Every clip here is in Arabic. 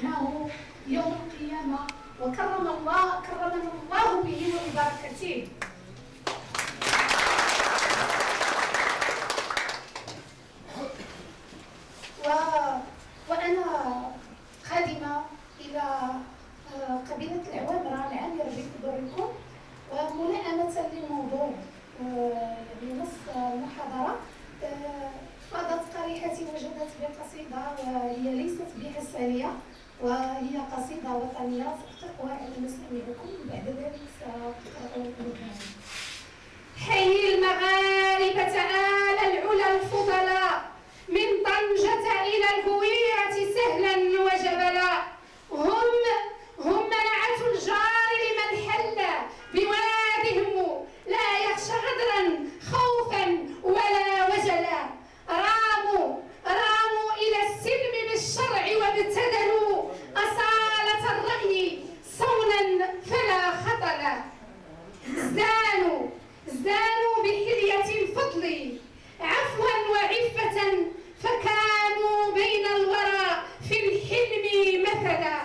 وجهه يوم القيامة، كرمنا الله به وببركته. وأنا خادمة إلى قبيلة العوامرة العامرة بكبركم، وملائمة للموضوع بنص المحاضرة فاضت قريحتي وجدت بقصيدة وهي ليست بحسانية، وهي قصيدة وطنية سأقرأها على مسامعكم، بعد ذلك سأقرأ حي المغاربة آل العلا الفضلاء، من طنجة إلى الهويرة سهلا وجبلا، هم منعة الجار لمن حل بوادهم، لا يخشى غدرا خوفا ولا وجلا، راموا إلى السلم بالشرع وابتدلوا أصالة الرأي صونا فلا خطلا، ازدانوا بحلية الفضل عفوا وعفة، فكانوا بين الورى في الحلم مثلا،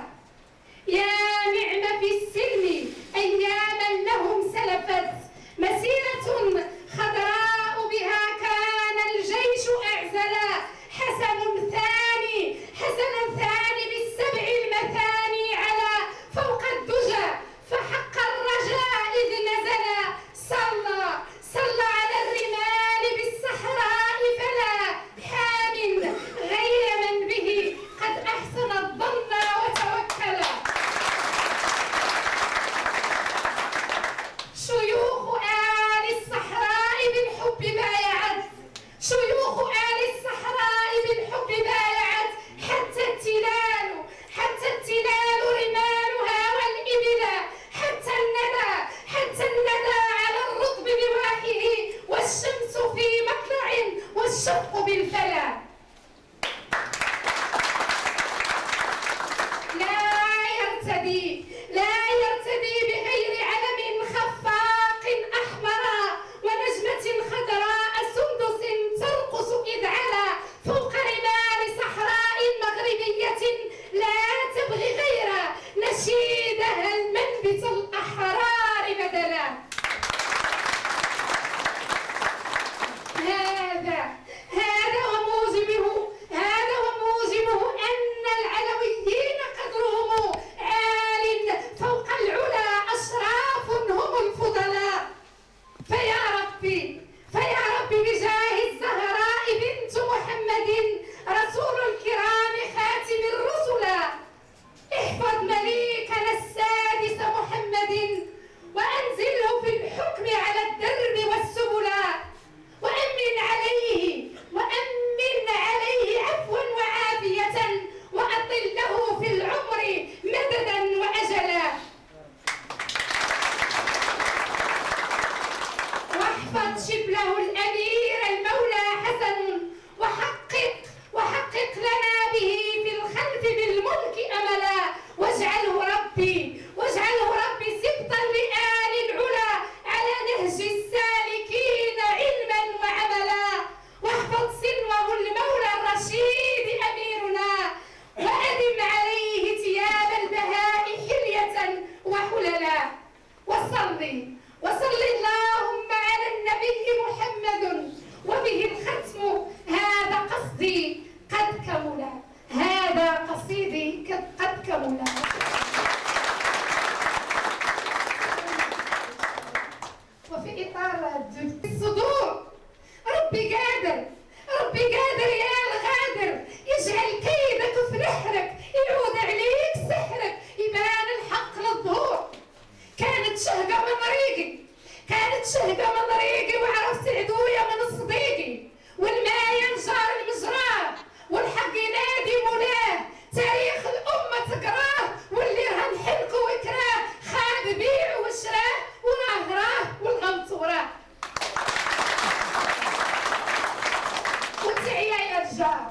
يا نعم في السلم أياما لهم سلفت، مسيرة خضراء بها كان الجيش أعزلا، حسن ثاني بالسبع المثاني على فوق الدجى، فحق الرجاء إذ نزلا، صلى على الرمال بالصحراء، فلا حام غير من به قد أحسن الظن وتوكلا، شيوخ آل الصحراء بالحب بايعت، حتى التلال رمالها والإبل، حتى الندى على الرطب بواحه، والشمس في مطلع والشفق بالفلا، لا يرتدي بغير علم خفاق أحمر، ونجمة خضراء سندس ترقص إذ علا، فوق رمال صحراء مغربية لا تبغي غير نشيدها المنبت الأحرار بدلا، هذا وموجبه أن العلويين قدرهم عال، فوق العلا أشراف هم الفضلاء، فيا ربي بجاه الزهراء بنت محمد رسول الكرام خاتم الرسل، احفظ مليكنا السادس محمد، وأنزله في الحكم على الدرب والسبلا، وأمن عليه عفوا وعافية، وأطل له في العمر مددا وأجلا، واحفظ شبله الأمير المولى حسن، وحقق لنا به في الخلف بالملك أملا، واجعله ربي سبطا لآل العلا على نهج السالكين علما وعملا، واحفظ سنوه المولى الرشيد أميرنا، وأدم عليه ثياب البهاء حلية وحللا، وصل اللهم على النبي محمد، وبه الختم، هذا قصدي قد كملا، هذا قصيدي قد كملا. وفي إطار الصدور، ربي قادر يا الغادر، يجعل كيدك في نحرك، يعود عليك سحرك، يبان الحق للظهور. كانت شهقة من طريقي، وعرفت عدوية من صديقي، والماية نجار المجراه، والحق ينادي مولاه، تاريخ الأمة تقراه، واللي هنحلك ويكراه، خاب بيعه وشراه، وراه والغمط وراه. وتعيا يا رجال،